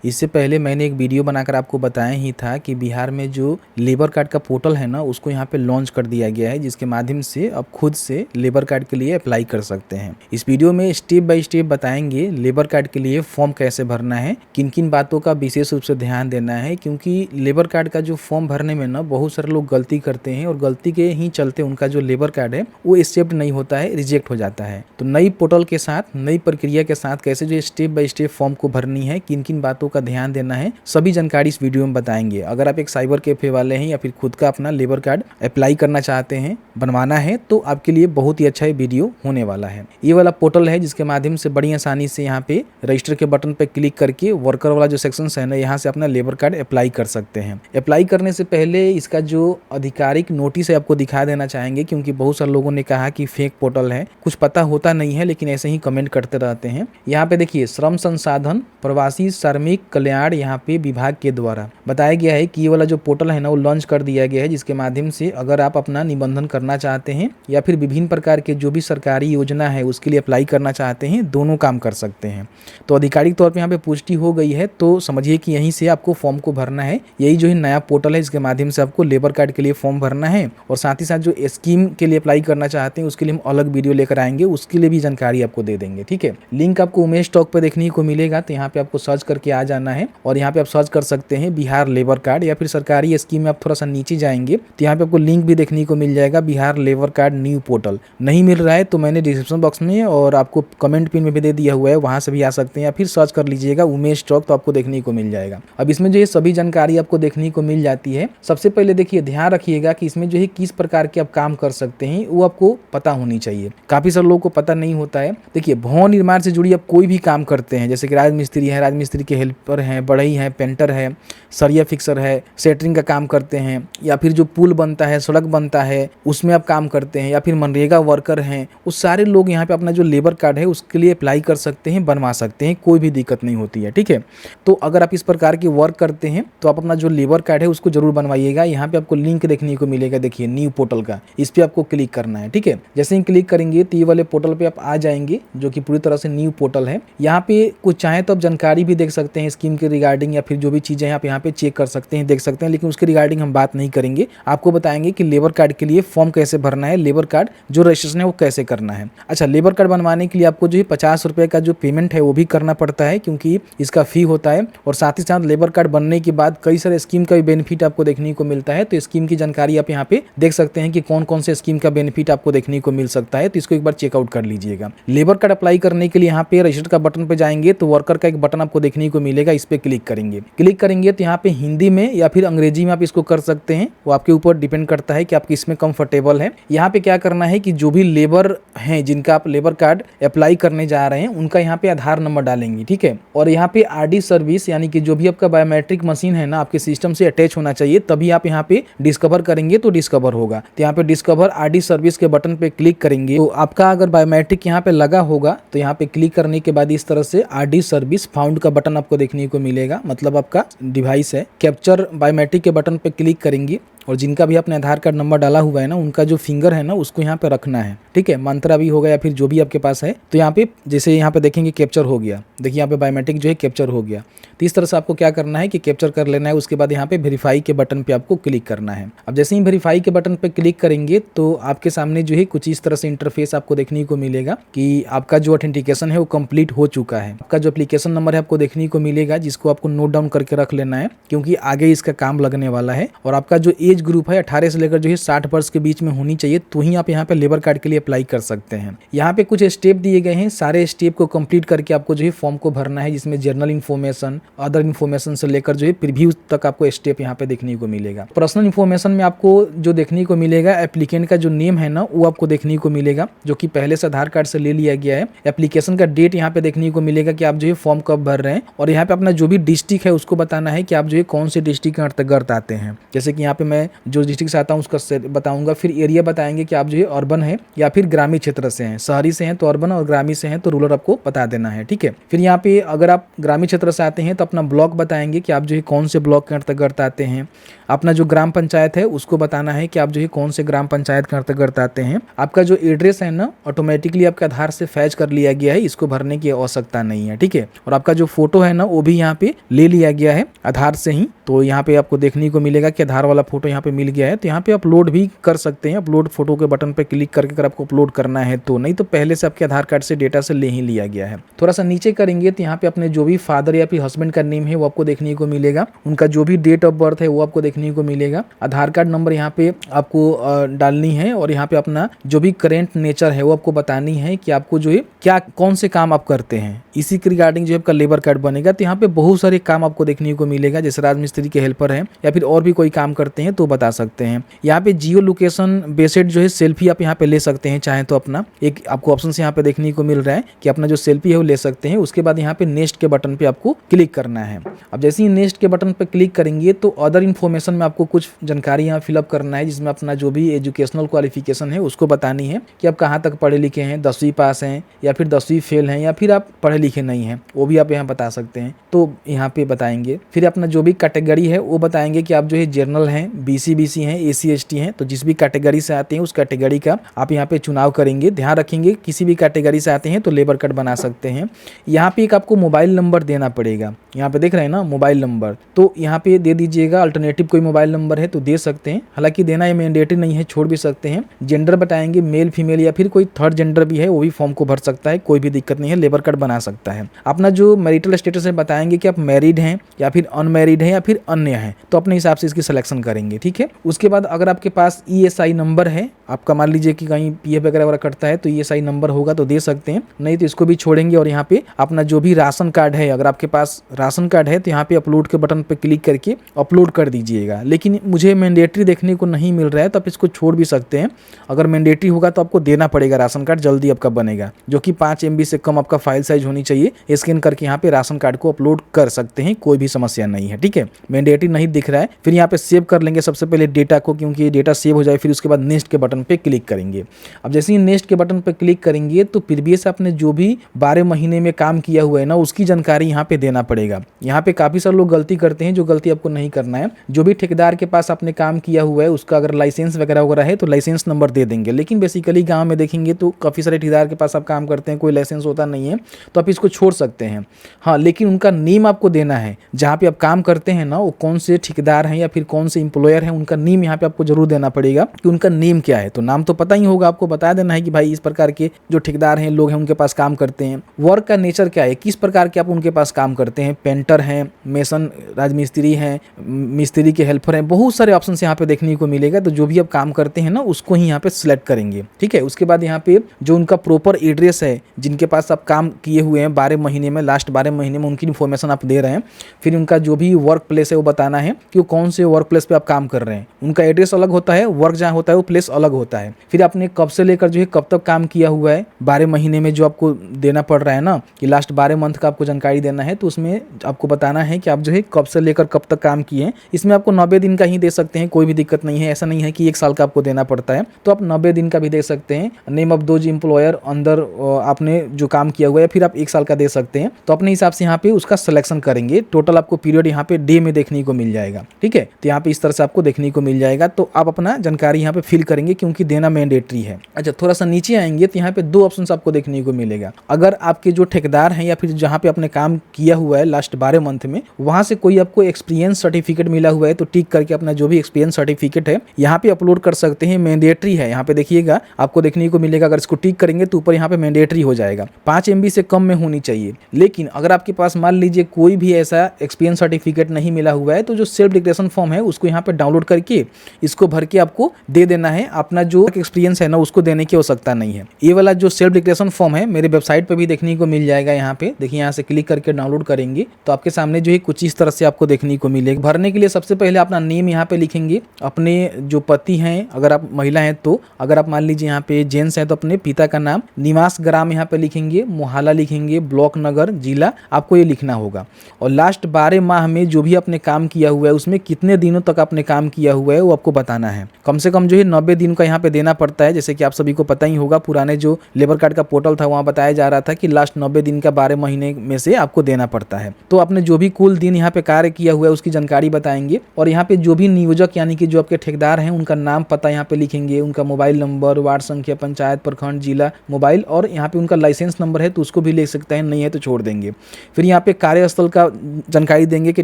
इससे पहले मैंने एक वीडियो बनाकर आपको बताया ही था कि बिहार में जो लेबर कार्ड का पोर्टल है ना, उसको यहाँ पे लॉन्च कर दिया गया है, जिसके माध्यम से आप खुद से लेबर कार्ड के लिए अप्लाई कर सकते हैं। इस वीडियो में स्टेप बाय स्टेप बताएंगे लेबर कार्ड के लिए फॉर्म कैसे भरना है, किन किन बातों का विशेष रूप से ध्यान देना है, क्योंकि लेबर कार्ड का जो फॉर्म भरने में ना बहुत सारे लोग गलती करते हैं और गलती के ही चलते उनका जो लेबर कार्ड है वो एक्सेप्ट नहीं होता है, रिजेक्ट हो जाता है। तो नई पोर्टल के साथ, नई प्रक्रिया के साथ कैसे जो स्टेप बाय स्टेप फॉर्म को भरनी है, किन किन बातों का ध्यान देना है, सभी जानकारी इस वीडियो में बताएंगे। अगर आप एक साइबर कैफे वाले हैं या फिर खुद का अपना लेबर कार्ड अप्लाई करना चाहते हैं, बनवाना है, तो आपके लिए बहुत ही अच्छा वीडियो होने वाला है। ये वाला पोर्टल है जिसके माध्यम से बड़ी आसानी से यहाँ पे रजिस्टर के बटन पे क्लिक करके वर्कर वाला जो सेक्शन है ना, यहाँ से अपना लेबर कार्ड अप्लाई कर सकते हैं। अप्लाई करने से पहले इसका जो आधिकारिक नोटिस है आपको दिखा देना चाहेंगे, क्योंकि बहुत सारे लोगों ने कहा कि फेक पोर्टल है, कुछ पता होता नहीं है, लेकिन ऐसे ही कमेंट करते रहते हैं। यहाँ पे देखिए, श्रम संसाधन प्रवासी श्रमिक कल्याण यहाँ पे विभाग के द्वारा बताया गया है कि ये वाला जो पोर्टल है ना, वो लॉन्च कर दिया गया है, जिसके माध्यम से अगर आप अपना निबंधन करना चाहते हैं या फिर विभिन्न प्रकार के जो भी सरकारी योजना है उसके लिए अप्लाई करना चाहते हैं, दोनों काम कर सकते हैं। तो आधिकारिक तौर पे यहाँ पे पुष्टि हो गई है, तो समझिए कि यहीं से आपको फॉर्म को भरना है। यही जो है नया पोर्टल है, इसके माध्यम से आपको लेबर कार्ड के लिए फॉर्म भरना है, और साथ ही साथ जो स्कीम के लिए अप्लाई करना चाहते हैं उसके लिए हम अलग वीडियो लेकर आएंगे, उसके लिए भी जानकारी आपको दे देंगे। ठीक है, लिंक आपको उमेश टॉक पे देखने को मिलेगा, तो यहाँ पे आपको सर्च करके आ जाना है और यहाँ पे आप सर्च कर सकते हैं बिहार लेबर कार्ड, या फिर सरकारी स्कीम में आप थोड़ा सा नीचे जाएंगे तो यहाँ पे आपको लिंक भी देखने को मिल जाएगा, Bihar labour card new portal. नहीं मिल रहा है तो मैंने डिस्क्रिप्शन बॉक्स में और आपको कमेंट पिन में भी दे दिया हुआ है, वहां से भी आ सकते हैं, या फिर सर्च कर लीजिएगा उमेश टॉक, तो आपको देखने को मिल जाएगा। अब इसमें जो है सभी जानकारी आपको देखने को मिल जाती है। सबसे पहले देखिए, ध्यान रखिएगा कि इसमें जो है किस प्रकार के आप काम कर सकते हैं वो आपको पता होनी चाहिए। काफी सारे लोगों को पता नहीं होता है। देखिए, भवन निर्माण से जुड़ी आप कोई भी काम करते हैं, जैसे कि राजमिस्त्री है, राजमिस्त्री के हेल्पर हैं, बढ़ई है, पेंटर है, सरिया फिक्सर है, सेटरिंग का काम करते हैं, या फिर जो पुल बनता है, सड़क बनता है, उसमें आप काम करते हैं, या फिर मनरेगा वर्कर हैं, उस सारे लोग यहाँ पे अपना जो लेबर कार्ड है उसके लिए अप्लाई कर सकते हैं, बनवा सकते हैं, कोई भी दिक्कत नहीं होती है। ठीक है, तो अगर आप इस प्रकार की वर्क करते हैं तो आप अपना जो लेबर कार्ड है उसको जरूर बनवाइएगा। यहाँ पे आपको लिंक देखने को मिलेगा, देखिए न्यू पोर्टल का, इस पे आपको क्लिक करना है। ठीक है, जैसे ही क्लिक करेंगे तो ये वाले पोर्टल पे आप आ जाएंगे, जो कि पूरी तरह से न्यू पोर्टल है। यहाँ पे कुछ चाहे तो आप जानकारी भी देख सकते हैं स्कीम के रिगार्डिंग, या फिर जो भी चीजें आप यहाँ पे चेक कर सकते हैं, देख सकते हैं, लेकिन उसके रिगार्डिंग हम बात नहीं करेंगे। आपको बताएंगे कि लेबर कार्ड के लिए फॉर्म कैसे भरना है, लेबर कार्ड जो रजिस्ट्रेशन है वो कैसे करना है। अच्छा, लेबर कार्ड बनवाने के लिए आपको जो है 50 रुपए का जो पेमेंट है वो भी करना पड़ता है, क्योंकि इसका फी होता है। और साथ ही साथ लेबर कार्ड बनने के बाद कई सारे स्कीम का भी बेनिफिट आपको देखने को मिलता है। तो स्कीम की जानकारी आप यहाँ पे देख सकते हैं कि कौन कौन से स्कीम का बेनिफिट आपको देखने को मिल सकता है, तो इसको एक बार चेकआउट कर लीजिएगा। लेबर कार्ड अप्लाई करने के लिए यहाँ पे रजिस्टर का बटन पे जाएंगे तो वर्कर का एक बटन आपको देखने को मिलेगा, इस पे क्लिक करेंगे। क्लिक करेंगे तो यहाँ पे हिंदी में या फिर अंग्रेजी में आप इसको कर सकते हैं, वो आपके ऊपर डिपेंड करता है कि आप किसमें कंफर्टेबल है। यहाँ पे क्या करना है कि जो भी लेबर हैं जिनका आप लेबर कार्ड अप्लाई करने जा रहे हैं, उनका यहाँ पे आधार नंबर डालेंगे। ठीक है, और यहाँ पे आरडी सर्विस, यानी कि जो भी आपका बायोमेट्रिक मशीन है ना, आपके सिस्टम से अटैच होना चाहिए, तभी आप यहाँ पे डिस्कवर करेंगे तो डिस्कवर होगा। तो यहाँ पे डिस्कवर आरडी सर्विस के बटन पे क्लिक करेंगे, तो आपका अगर बायोमेट्रिक यहाँ पे लगा होगा तो यहाँ पे क्लिक करने के बाद इस तरह से आरडी सर्विस फाउंड का बटन आपको देखने को मिलेगा, मतलब आपका डिवाइस है। कैप्चर बायोमेट्रिक के बटन पे क्लिक करेंगे, और जिनका भी आपने आधार कार्ड नंबर डाला हुआ है ना, उनका जो फिंगर है ना उसको यहाँ पे रखना है। ठीक है, मंत्रा भी होगा या फिर जो भी आपके पास है। तो यहाँ पे जैसे यहाँ पे देखेंगे कैप्चर हो गया, देखिए यहाँ पे बायोमेट्रिक जो है कैप्चर हो गया। तो इस तरह से आपको क्या करना है कि कैप्चर कर लेना है, उसके बाद यहाँ पे वेरीफाई के बटन पे आपको क्लिक करना है। अब जैसे ही वेरीफाई के बटन पे क्लिक करेंगे तो आपके सामने जो है कुछ इस तरह से इंटरफेस आपको देखने को मिलेगा कि आपका जो ऑथेंटिकेशन है वो कंप्लीट हो चुका है। आपका जो एप्लीकेशन नंबर है आपको देखने को मिलेगा, जिसको आपको नोट डाउन करके रख लेना है, क्योंकि आगे इसका काम लगने वाला है। और आपका जो एज ग्रुप है 18 से लेकर जो है 60 वर्ष के बीच में होनी चाहिए, तो ही आप यहाँ पे लेबर कार्ड के लिए अप्लाई कर सकते हैं। यहाँ पे कुछ स्टेप दिए गए हैं, सारे स्टेप को कंप्लीट करके आपको जो है फॉर्म को भरना है, जिसमें जर्नल इन्फॉर्मेशन, अदर इन्फॉर्मेशन से लेकर जो है प्रीव्यू तक आपको स्टेप यहाँ पे देखने को मिलेगा। पर्सनल इन्फॉर्मेशन में आपको जो देखने को मिलेगा, एप्लीकेंट का जो नेम है ना वो आपको देखने को मिलेगा, जो कि पहले से आधार कार्ड से ले लिया गया है। एप्लीकेशन का डेट यहाँ पे देखने को मिलेगा कि आप जो है फॉर्म कब भर रहे हैं, और यहाँ पे अपना जो भी डिस्ट्रिक्ट है उसको बताना है कि आप जो है कौन से डिस्ट्रिक्ट के अंतर्गत आते हैं। जैसे कि यहाँ पे मैं मैं जो डिस्ट्रिक्ट से आता हूँ उसका बताऊंगा, फिर एरिया बताएंगे कि आप जो है अर्बन है या फिर ग्रामीण क्षेत्र से हैं, शहरी से हैं तो अर्बन और ग्रामीण से हैं तो रूरल आपको बता देना है, ठीक है। फिर यहाँ पे अगर आप ग्रामीण क्षेत्र से आते हैं तो अपना ब्लॉक बताएंगे कि आप जो है कौन से ब्लॉक के अंतर्गत आते हैं, अपना जो ग्राम पंचायत है उसको बताना है कि आप जो है कौन से ग्राम पंचायत के अंतर्गत आते हैं। आपका जो एड्रेस है ना ऑटोमेटिकली आपके आधार से फैच कर लिया गया है, इसको भरने की आवश्यकता नहीं है, ठीक है। और आपका जो फोटो है ना वो भी यहाँ पे ले लिया गया है आधार से ही, तो यहाँ पे आपको देखने को मिलेगा कि आधार वाला फोटो यहाँ पे मिल गया है, तो यहाँ पे अपलोड भी कर सकते हैं। अपलोड फोटो के बटन पे क्लिक करके अगर आपको अपलोड करना है तो, नहीं तो पहले से आपके आधार कार्ड से डेटा से ले ही लिया गया है। थोड़ा सा नीचे करेंगे तो यहाँ पे अपने जो भी फादर या फिर हस्बैंड का नेम है वो आपको देखने को मिलेगा, उनका जो भी डेट ऑफ बर्थ है वो आपको देखने को मिलेगा। आधार कार्ड नंबर यहाँ पे आपको डालनी है और यहाँ पे अपना जो भी करेंट नेचर है वो आपको बतानी है कि आपको जो है क्या कौन से काम आप करते हैं, इसी के रिगार्डिंग जो आपका लेबर कार्ड बनेगा। तो यहाँ पे बहुत सारे काम आपको देखने को मिलेगा, जैसे राजमिस्त्री के हेल्पर हैं या फिर और भी कोई काम करते हैं तो बता सकते हैं। यहाँ पे जियो लोकेशन बेस्ड जो है सेल्फी आप यहाँ पे ले सकते हैं, चाहे तो अपना एक आपको ऑप्शन से यहाँ पे देखने को मिल रहा है कि अपना जो सेल्फी है वो ले सकते हैं। उसके बाद यहाँ पे नेक्स्ट के बटन पे आपको क्लिक करना है। अब जैसे ही नेक्स्ट के बटन पे क्लिक करेंगे तो अदर इन्फॉर्मेशन में आपको कुछ जानकारी यहाँ फिलअप करना है, जिसमें अपना जो भी एजुकेशनल क्वालिफिकेशन है उसको बतानी है कि आप कहाँ तक पढ़े लिखे हैं, 10वीं पास हैं या फिर 10वीं फेल हैं या फिर आप पढ़े लिखे नहीं हैं, वो भी आप यहाँ बता सकते हैं, तो यहाँ पे बताएंगे। फिर अपना जो भी कैटेगरी है वो बताएंगे कि आप जो है जनरल हैं, BC हैं, SC ST हैं, तो जिस भी कैटेगरी से आते हैं उस कैटेगरी का आप यहाँ पे चुनाव करेंगे। ध्यान रखेंगे किसी भी कैटेगरी से आते हैं तो लेबर कार्ड बना सकते हैं। यहाँ पे एक आपको मोबाइल नंबर देना पड़ेगा, यहाँ पे देख रहे हैं ना मोबाइल नंबर, तो यहाँ पे दे दीजिएगा। अल्टरनेटिव कोई मोबाइल नंबर है तो दे सकते हैं, हालांकि देना ये मैंडेटरी नहीं है, छोड़ भी सकते हैं। जेंडर बताएंगे, मेल फीमेल या फिर कोई थर्ड जेंडर भी है वो भी फॉर्म को भर सकता है, कोई भी दिक्कत नहीं है, लेबर कार्ड बना सकता है। अपना जो मैरिटल स्टेटस है बताएंगे कि आप मैरिड हैं या फिर अनमैरिड हैं या फिर अन्य हैं, तो अपने हिसाब से इसकी सिलेक्शन करेंगे, ठीक है। उसके बाद अगर आपके पास ESI नंबर है, आपका मान लीजिए कि कहीं PF वगैरह कटता है तो ESI नंबर होगा तो दे सकते हैं, नहीं तो इसको भी छोड़ेंगे। और यहाँ पे अपना जो भी राशन कार्ड है, अगर आपके पास राशन कार्ड है तो यहाँ पे अपलोड के बटन पे क्लिक करके अपलोड कर दीजिएगा। लेकिन मुझे मैंडेटरी देखने को नहीं मिल रहा है तो आप इसको छोड़ भी सकते हैं। अगर मैंडेटरी होगा तो आपको देना पड़ेगा, राशन कार्ड जल्दी आपका बनेगा, जो कि 5 MB से कम आपका फाइल साइज होनी चाहिए। स्कैन करके यहाँ पे राशन कार्ड को अपलोड कर सकते हैं, कोई भी समस्या नहीं है, ठीक है। मैंडेटरी नहीं दिख रहा है, फिर यहाँ पे सेव कर लेंगे सबसे पहले डेटा को, क्योंकि ये डेटा सेव हो जाए। फिर उसके बाद नेक्स्ट के बटन पे क्लिक करेंगे। अब जैसे ही नेक्स्ट के बटन पे क्लिक करेंगे तो प्रीवियस आपने जो भी 12 महीने में काम किया हुआ है ना उसकी जानकारी यहाँ पे देना पड़ेगा। यहाँ पे काफी सारे लोग गलती करते हैं, जो गलती आपको नहीं करना है। जो भी ठेकेदार के पास आपने काम किया हुआ है उसका अगर लाइसेंस वगैरह है तो लाइसेंस नंबर दे देंगे। लेकिन बेसिकली गाँव में देखेंगे तो काफी सारे ठेकेदार के पास आप काम करते हैं, कोई लाइसेंस होता नहीं है, तो आप इसको छोड़ सकते हैं। हाँ, लेकिन उनका नेम आपको देना है, जहाँ पे आप काम करते हैं ना वो कौन से ठेकेदार हैं या फिर कौन से इंप्लॉयर हैं, उनका नेम यहाँ पे आपको जरूर देना पड़ेगा कि उनका नेम क्या है। तो नाम तो पता ही होगा, आपको बता देना है कि भाई इस प्रकार के जो ठेकेदार हैं, लोग हैं, उनके पास काम करते हैं। वर्क का नेचर क्या है, किस प्रकार के आप उनके पास काम करते हैं, पेंटर हैं, मेसन राजमिस्त्री हैं, मिस्त्री के हेल्पर हैं, बहुत सारे ऑप्शन यहाँ पे देखने को मिलेगा। तो जो भी आप काम करते हैं ना उसको ही यहाँ पे सिलेक्ट करेंगे, ठीक है। उसके बाद यहाँ पे जो उनका प्रॉपर एड्रेस है, जिनके पास आप काम किए हुए हैं 12 महीने में, लास्ट 12 महीने में उनकी इन्फॉर्मेशन आप दे रहे हैं। फिर उनका जो भी वर्क प्लेस है वो बताना है कि वो कौन से वर्क प्लेस पे आप काम कर रहे हैं। उनका एड्रेस अलग होता है, वर्क जहाँ होता है वो प्लेस अलग होता है। फिर आपने कब से लेकर जो है कब तक काम किया हुआ है 12 महीने में, जो आपको देना पड़ रहा है ना कि लास्ट 12 मंथ का आपको जानकारी देना है, तो उसमें आपको बताना है कि आप जो है कब से लेकर कब तक काम किए हैं। इसमें आपको 90 दिन का ही दे सकते हैं, कोई भी दिक्कत नहीं है। ऐसा नहीं है कि 1 साल का आपको देना पड़ता है, तो आप 90 दिन का भी दे सकते हैं। नेम ऑफ दोज एम्प्लॉयर अंदर आपने जो काम किया हुआ है, फिर आप 1 साल का दे सकते हैं। तो अपने हिसाब से यहाँ पे उसका सिलेक्शन करेंगे। टोटल आपको पीरियड यहाँ पे डे में देखने को मिल जाएगा, ठीक है। तो यहाँ पे इस तरह से आपको देखने को मिल जाएगा। तो आप अपना जानकारी यहाँ पे फिल करेंगे, क्योंकि देना मैंडेटरी है। अच्छा, थोड़ा सा नीचे आएंगे तो यहाँ पे 2 ऑप्शन आपको देखने को मिलेगा। अगर आपके जो ठेकेदार हैं या फिर जहाँ पे आपने काम किया हुआ है लास्ट 12 मंथ में, वहां से कोई आपको एक्सपीरियंस सर्टिफिकेट मिला हुआ है तो टिक करके अपना जो भी एक्सपीरियंस सर्टिफिकेट है यहाँ पे अपलोड कर सकते हैं। मैंडेटरी है, यहाँ पे देखिएगा आपको देखने को मिलेगा। अगर इसको टिक करेंगे तो ऊपर यहाँ पे मैंडेटरी हो जाएगा, 5 MB से कम में होनी चाहिए। लेकिन अगर आपके पास मान लीजिए कोई भी ऐसा एक्सपीरियंस सर्टिफिकेट नहीं मिला हुआ है, तो जो सेल्फ डिक्लेरेशन फॉर्म है उसको यहाँ पे डाउनलोड करके इसको भर के आपको दे देना है। अपना जो एक्सपीरियंस है ना उसको देने की आवश्यकता नहीं है। ये वाला जो सेल्फ डिक्लेरेशन फॉर्म है मेरे वेबसाइट पे भी देखने को मिल जाएगा। यहाँ पे देखिए, यहाँ से क्लिक करके डाउनलोड करेंगे तो आपके सामने जो है कुछ इस तरह से आपको देखने को मिलेगा। भरने के लिए सबसे पहले अपना नेम यहाँ पे लिखेंगे, अपने जो पति हैं, अगर आप महिला हैं तो, अगर आप मान लीजिए यहाँ पे जेंट्स हैं तो अपने पिता का नाम, निवास ग्राम यहाँ पे लिखेंगे, मोहल्ला लिखेंगे, ब्लॉक, नगर, जिला, आपको ये लिखना होगा। और लास्ट 12 माह में जो भी आपने काम किया हुआ है उसमें कितने दिनों तक आपने काम किया हुआ है वो आपको बताना है। कम से कम जो है 90 दिन का यहाँ पे देना पड़ता है। जैसे कि आप सभी को पता ही होगा, पुराने जो लेबर कार्ड का पोर्टल था वहाँ बताया जा रहा था कि लास्ट 90 दिन का 12 महीने में से आपको देना पड़ता है। तो आपने जो भी कुल दिन यहाँ पे कार्य किया हुआ है उसकी जानकारी बताएंगे, और यहाँ पे जो भी नियोजक यानी कि जो आपके ठेकेदार हैं उनका नाम पता यहाँ पे लिखेंगे, उनका मोबाइल नंबर, वार्ड संख्या, पंचायत, प्रखंड, जिला, मोबाइल, और यहाँ पे उनका लाइसेंस नंबर है तो उसको भी लिख सकते हैं, नहीं है तो छोड़ देंगे। फिर यहाँ पे कार्यस्थल का जानकारी देंगे कि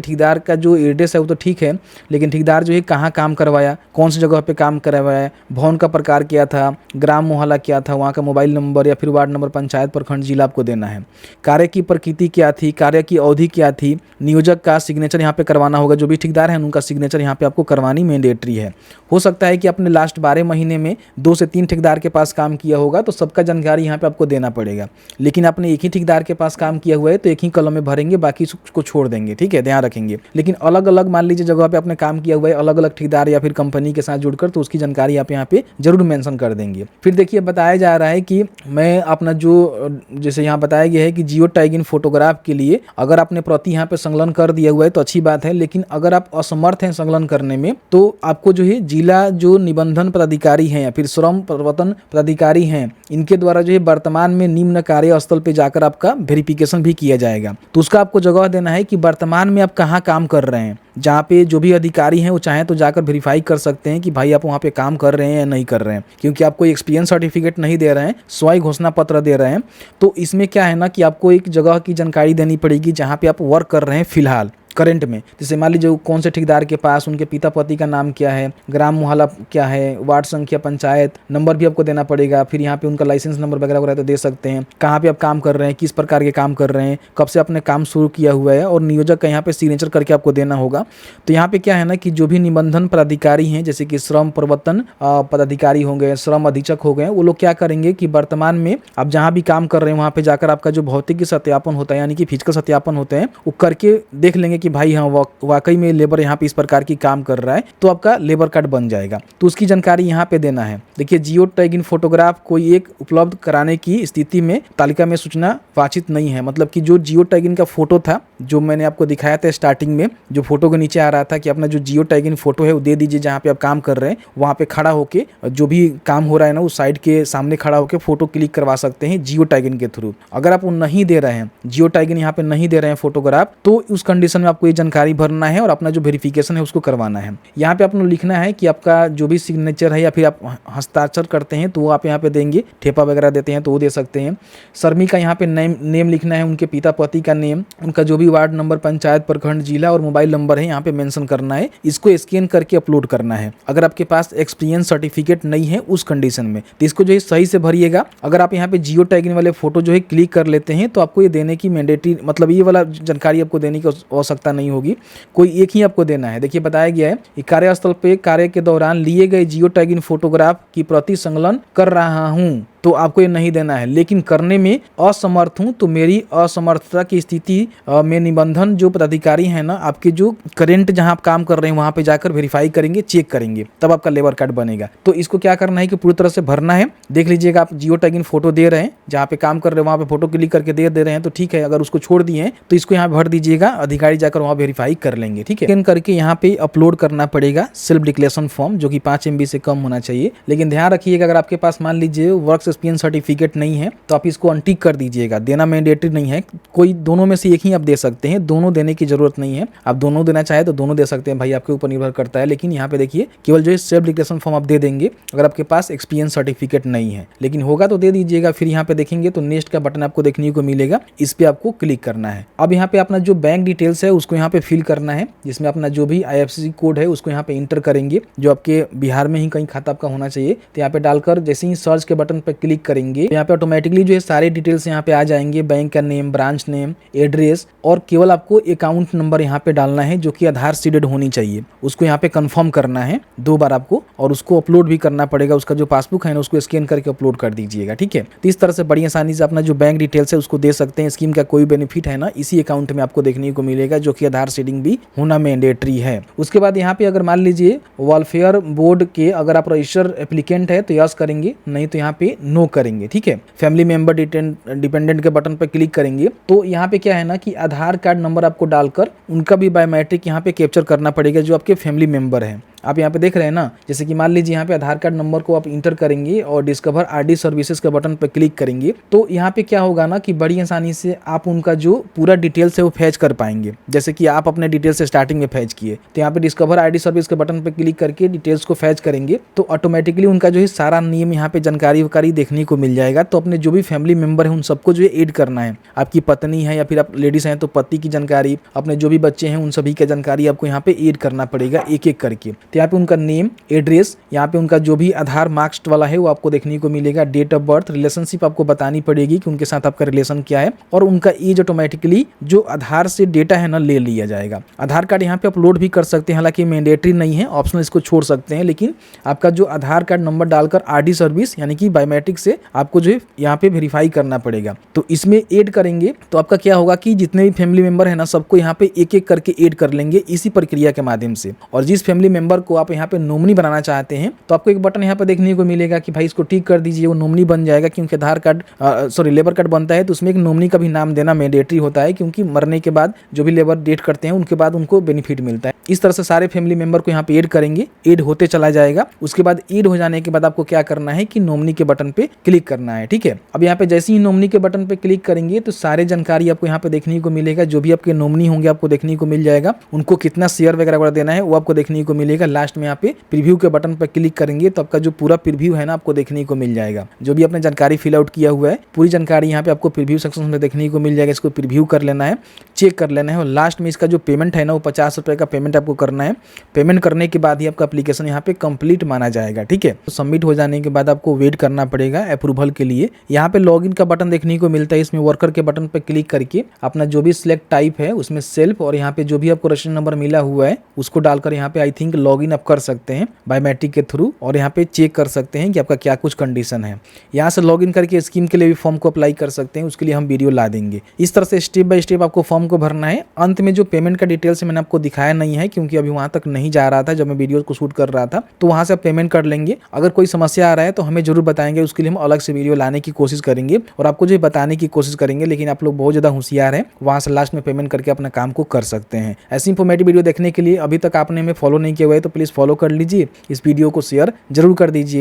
ठेकेदार का जो एड्रेस है वो तो ठीक है, लेकिन ठेकेदार जो है कहाँ काम करवाया, कौन सी जगह पे काम करवाया, भवन का प्रकार क्या था, ग्राम मोहल्ला क्या था, वहाँ का मोबाइल नंबर या फिर वार्ड नंबर, पंचायत, प्रखंड, जिला आपको देना है। कार्य की प्रकृति क्या थी, कार्य की अवधि क्या थी, नियोजक का सिग्नेचर यहाँ पे करवाना होगा, जो भी ठेकेदार हैं उनका सिग्नेचर यहाँ पे आपको करवानी मैंडेटरी है। हो सकता है कि आपने लास्ट 12 महीने में 2 से 3 ठेकेदार के पास काम किया होगा तो सबका जानकारी यहाँ पे आपको देना पड़ेगा, लेकिन आपने एक ही ठेकेदार के पास काम किया हुआ है तो एक ही कलम में भरेंगे, बाकी को छोड़ देंगे, ठीक है, ध्यान रखेंगे। लेकिन अलग अलग मान लीजिए जगह पे आपने काम किया हुआ है अलग अलग ठेकेदार या फिर कंपनी के साथ जुड़कर, तो उसकी जानकारी आप यहाँ पे जरूर मेंशन कर देंगे। फिर देखिए बताया जा रहा है कि मैं अपना जो जैसे यहाँ बताया गया है कि जियो टैगिंग फोटोग्राफ के लिए अगर आपने प्रति यहाँ पे संकलन कर दिया हुआ है तो अच्छी बात है, लेकिन अगर आप असमर्थ हैं संकलन करने में तो आपको जो है जिला जो निबंधन पदाधिकारी हैं या फिर श्रम प्रवर्तन पदाधिकारी हैं इनके द्वारा जो है वर्तमान में निम्न कार्यस्थल पे जाकर आपका वेरिफिकेशन भी किया जाएगा। तो उसका आपको जगह देना है कि वर्तमान में आप कहाँ काम कर रहे हैं, जहाँ पे जो भी अधिकारी हैं वो चाहें तो जाकर वेरीफाई कर सकते हैं कि भाई आप वहाँ पे काम कर रहे हैं या नहीं कर रहे हैं, क्योंकि आप कोई एक्सपीरियंस सर्टिफिकेट नहीं दे रहे हैं, स्वयं घोषणा पत्र दे रहे हैं। तो इसमें क्या है ना कि आपको एक जगह की जानकारी देनी पड़ेगी जहाँ पे आप वर्क कर रहे हैं फिलहाल करंट में। जैसे मान लीजिए कौन से ठेकेदार के पास, उनके पिता पति का नाम क्या है, ग्राम मोहल्ला क्या है, वार्ड संख्या, पंचायत नंबर भी आपको देना पड़ेगा। फिर यहाँ पे उनका लाइसेंस नंबर वगैरह वगैरह तो दे सकते हैं, कहाँ पे आप काम कर रहे हैं, किस प्रकार के काम कर रहे हैं, कब से आपने काम शुरू किया हुआ है, और नियोजक का यहाँ पे सिग्नेचर करके आपको देना होगा। तो यहाँ पे क्या है ना कि जो भी निबंधन पदाधिकारी हैं जैसे कि श्रम प्रवर्तन पदाधिकारी हो गए, श्रम अधीक्षक हो गए, वो लोग क्या करेंगे कि वर्तमान में आप जहाँ भी काम कर रहे हैं वहाँ पे जाकर आपका जो भौतिक सत्यापन होता है यानी कि फिजिकल सत्यापन होते हैं वो करके देख लेंगे कि भाई हाँ वाकई में लेबर यहाँ पे इस प्रकार की काम कर रहा है, तो आपका लेबर कार्ड बन जाएगा। तो उसकी जानकारी यहाँ पे देना है। देखिए जियो टैगिंग फोटोग्राफ कोई एक उपलब्ध कराने की स्थिति में तालिका में सूचना वांछित नहीं है, मतलब कि जो जियो टैगिंग का फोटो था जो मैंने आपको दिखाया था स्टार्टिंग में, जो फोटो के नीचे आ रहा था कि अपना जो जियो टैगिंग फोटो है वो दे दीजिए जहाँ पे आप काम कर रहे हैं, वहाँ पे खड़ा होके जो भी काम हो रहा है ना उस साइड के सामने खड़ा होकर फोटो क्लिक करवा सकते हैं जियो टैगिंग के थ्रू। अगर आप वो नहीं दे रहे हैं, जियो टैगिंग यहाँ पे नहीं दे रहे हैं फोटोग्राफ, तो उस कंडीशन में आपको ये जानकारी भरना है और अपना जो वेरिफिकेशन है उसको करवाना है। यहाँ पे आपको लिखना है कि आपका जो भी सिग्नेचर है या फिर आप हस्ताक्षर करते हैं तो वो आप यहाँ पे देंगे, ठेपा वगैरह देते हैं तो वो दे सकते हैं। शर्मी का यहाँ पे नेम लिखना है, उनके पिता पति का नेम, उनका जो भी वार्ड नंबर, पंचायत, प्रखंड, जिला और मोबाइल नंबर है यहाँ पे मेंशन करना है। इसको स्कैन करके अपलोड करना है अगर आपके पास एक्सपीरियंस सर्टिफिकेट नहीं है उस कंडीशन में, तो इसको जो है सही से भरिएगा। अगर आप यहाँ पे जियो टैगिंग वाले फोटो जो है क्लिक कर लेते हैं तो आपको ये देने की मैंडेटरी, मतलब ये वाला जानकारी आपको देने की आवश्यकता नहीं होगी, कोई एक ही आपको देना है। देखिए बताया गया है कि कार्यस्थल पे कार्य के दौरान लिए गए जियो टैगिंग फोटोग्राफ की प्रति संकलन कर रहा हूँ, तो आपको ये नहीं देना है। लेकिन करने में असमर्थ हूँ तो मेरी असमर्थता की स्थिति में निबंधन जो पदाधिकारी है ना आपके जो करेंट जहाँ आप काम कर रहे हैं वहाँ पे जाकर वेरीफाई करेंगे, चेक करेंगे, तब आपका लेबर कार्ड बनेगा। तो इसको क्या करना है कि पूरी तरह से भरना है। देख लीजिएगा आप जियो टैगिंग फोटो दे रहे हैं, जहाँ पे काम कर रहे हैं वहाँ पे फोटो क्लिक करके दे रहे हैं तो ठीक है। अगर उसको छोड़ दिए हैं तो इसको यहाँ भर दीजिएगा, अधिकारी जाकर वहाँ वेरीफाई कर लेंगे, ठीक है। स्कैन करके यहाँ पे अपलोड करना पड़ेगा सेल्फ डिक्लेरेशन फॉर्म, जो कि 5 MB से कम होना चाहिए। लेकिन ध्यान रखिएगा अगर आपके पास मान लीजिए वर्क एक्सपीरियंस सर्टिफिकेट नहीं है तो आप इसको अनटिक कर दीजिएगा, देना मैंडेटरी नहीं है। कोई दोनों में से एक ही आप दे सकते हैं, दोनों देने की जरूरत नहीं है। आप दोनों देना चाहे तो दोनों दे सकते हैं, भाई आपके ऊपर निर्भर करता है। लेकिन यहाँ पे देखिए केवल जो है सेल्फ डिक्लेरेशन फॉर्म आप दे देंगे अगर आपके पास एक्सपीरियंस सर्टिफिकेट नहीं है, लेकिन होगा तो दे दीजिएगा। फिर यहाँ पे देखेंगे तो नेक्स्ट का बटन आपको देखने को मिलेगा, इस पे आपको क्लिक करना है। अब यहाँ पे अपना जो बैंक डिटेल्स है उसको यहाँ पे फिल करना है, जिसमें अपना जो भी IFSC कोड है उसको यहाँ पे इंटर करेंगे, जो आपके बिहार में ही कहीं खाता आपका होना चाहिए। तो यहाँ पे डालकर जैसे ही सर्च के बटन पे क्लिक करेंगे यहाँ पे ऑटोमेटिकली जो है सारे डिटेल्स यहाँ पे आ जाएंगे, बैंक का नेम, ब्रांच नेम, एड्रेस, और केवल आपको अकाउंट नंबर यहाँ पे डालना है जो कि आधार सीडेड होनी चाहिए। उसको यहाँ पे कंफर्म करना है 2 बार आपको, और उसको अपलोड भी करना पड़ेगा। उसका जो पासबुक है ना उसको स्कैन करके अपलोड कर दीजिएगा, ठीक है। तो इस तरह से बड़ी आसानी से अपना जो बैंक डिटेल्स है उसको दे सकते हैं। स्कीम का कोई बेनिफिट है ना इसी अकाउंट में आपको देखने को मिलेगा, जो कि आधार सीडिंग भी होना मैंडेटरी है। उसके बाद यहाँ पे अगर मान लीजिए वेलफेयर बोर्ड के अगर आप रजिस्टर एप्लीकेंट है तो यस करेंगे, नहीं तो यहाँ पे नो करेंगे, ठीक है। फैमिली मेंबर डिपेंडेंट के बटन पर क्लिक करेंगे तो यहाँ पे क्या है ना कि आधार कार्ड नंबर आपको डालकर उनका भी बायोमेट्रिक यहाँ पे कैप्चर करना पड़ेगा, जो आपके फैमिली मेंबर है। आप यहाँ पे देख रहे हैं ना, जैसे कि मान लीजिए यहाँ पे आधार कार्ड नंबर को आप इंटर करेंगे और डिस्कवर आरडी सर्विसेज के बटन पर क्लिक करेंगे तो यहाँ पे क्या होगा ना कि बड़ी आसानी से आप उनका जो पूरा डिटेल्स है वो फैच कर पाएंगे। जैसे कि आप अपने डिटेल्स से स्टार्टिंग में फैच किए तो यहाँ पे डिस्कवर आरडी सर्विस के बटन पर क्लिक करके डिटेल्स को फैच करेंगे तो ऑटोमेटिकली उनका जो है सारा नियम यहाँ पे जानकारी देखने को मिल जाएगा। तो अपने जो भी फैमिली मेंबर है उन सबको जो है ऐड करना है। आपकी पत्नी है या फिर आप लेडीज हैं तो पति की जानकारी, अपने जो भी बच्चे हैं उन सभी की जानकारी आपको यहाँ पे ऐड करना पड़ेगा एक एक करके। तो यहाँ पे उनका नेम, एड्रेस, यहाँ पे उनका जो भी आधार मार्क्स वाला है वो आपको देखने को मिलेगा। डेट ऑफ बर्थ, रिलेशनशिप आपको बतानी पड़ेगी कि उनके साथ आपका रिलेशन क्या है और उनका एज ऑटोमेटिकली जो आधार से डेटा है ना ले लिया जाएगा। आधार कार्ड यहाँ पे अपलोड भी कर सकते हैं, हालांकि मैंडेटरी नहीं है, ऑप्शनल, इसको छोड़ सकते हैं। लेकिन आपका जो आधार कार्ड नंबर डालकर आरडी सर्विस यानी कि बायोमेट्रिक से आपको जो है यहाँ पे वेरीफाई करना पड़ेगा। तो इसमें ऐड करेंगे तो आपका क्या होगा कि जितने भी फैमिली मेंबर है ना सबको यहाँ पे एक एक करके ऐड कर लेंगे इसी प्रक्रिया के माध्यम से। और जिस फैमिली मेंबर को आप यहाँ पे नॉमिनी बनाना चाहते हैं तो आपको एक बटन यहाँ पे देखने को मिलेगा कि भाई इसको टिक कर दीजिए, वो नॉमिनी बन जाएगा। क्योंकि आधार कार्ड लेबर कार्ड बनता है तो उसमें एक नॉमिनी का भी नाम देना मैंडेटरी होता है, क्योंकि मरने के बाद जो भी लेबर डेट करते हैं उनके बाद उनको बेनिफिट मिलता है। इस तरह से सारे फैमिली मेंबर को यहाँ पे ऐड करेंगे, ऐड होते चला जाएगा। उसके बाद ऐड हो जाने के बाद आपको क्या करना है कि नॉमिनी के बटन पे क्लिक करना है, ठीक है। अब यहाँ पे जैसे ही नॉमिनी के बटन पे क्लिक करेंगे तो सारे जानकारी आपको यहाँ पे देखने को मिलेगा। जो भी आपके नॉमिनी होंगे आपको देखने को मिल जाएगा, उनको कितना शेयर वगैरह देना है वो आपको देखने को मिलेगा। लास्ट में यहाँ पे प्रीव्यू के बटन पर क्लिक करेंगे तो आपका जो पूरा प्रीव्यू है ना आपको देखने को मिल जाएगा। जो भी आपने जानकारी फिल आउट किया हुआ है पूरी जानकारी यहाँ पे आपको प्रीव्यू सेक्शन में देखने को मिल जाएगा। इसको प्रीव्यू कर लेना है, चेक कर लेना है और लास्ट में इसका जो पेमेंट है ना वो 50 रुपये का पेमेंट आपको करना है। पेमेंट करने के बाद ही आपका एप्लीकेशन यहाँ पे कंप्लीट माना जाएगा, ठीक है। तो सबमिट हो जाने के बाद आपको वेट करना पड़ेगा अप्रूवल के लिए। यहाँ पे लॉगिन का बटन देखने को मिलता है, इसमें वर्कर के बटन पे क्लिक करके अपना जो भी सिलेक्ट टाइप है उसमें सेल्फ और यहाँ पे जो भी आपको रजिस्ट्रेशन नंबर मिला हुआ है उसको डालकर यहाँ पे आई थिंक लॉगिन आप कर सकते हैं बायोमेट्रिक के थ्रू और यहाँ पे चेक कर सकते हैं कि आपका क्या कुछ कंडीशन है। यहाँ से लॉगिन करके स्कीम के लिए भी फॉर्म को अप्लाई कर सकते हैं, उसके लिए हम वीडियो ला देंगे। इस तरह से स्टेप बाय स्टेप आपको फॉर्म को भरना है। अंत में जो पेमेंट का डिटेल्स मैंने आपको दिखाया नहीं है क्योंकि अभी वहां तक नहीं जा रहा था जब मैं वीडियो को शूट कर रहा था, तो वहां से आप पेमेंट कर लेंगे। अगर कोई समस्या आ रहा है तो हमें जरूर बताएंगे, उसके लिए हम अलग से वीडियो लाने की कोशिश करेंगे और आपको जो बताने की कोशिश करेंगे। लेकिन आप लोग बहुत ज्यादा होशियार हैं, वहां से लास्ट में पेमेंट करके अपना काम को कर सकते हैं। ऐसी इंफॉर्मेटिव वीडियो देखने के लिए अभी तक आपने हमें फॉलो नहीं किया हुआ है तो प्लीज फॉलो कर लीजिए, इस वीडियो को शेयर जरूर कर दीजिए।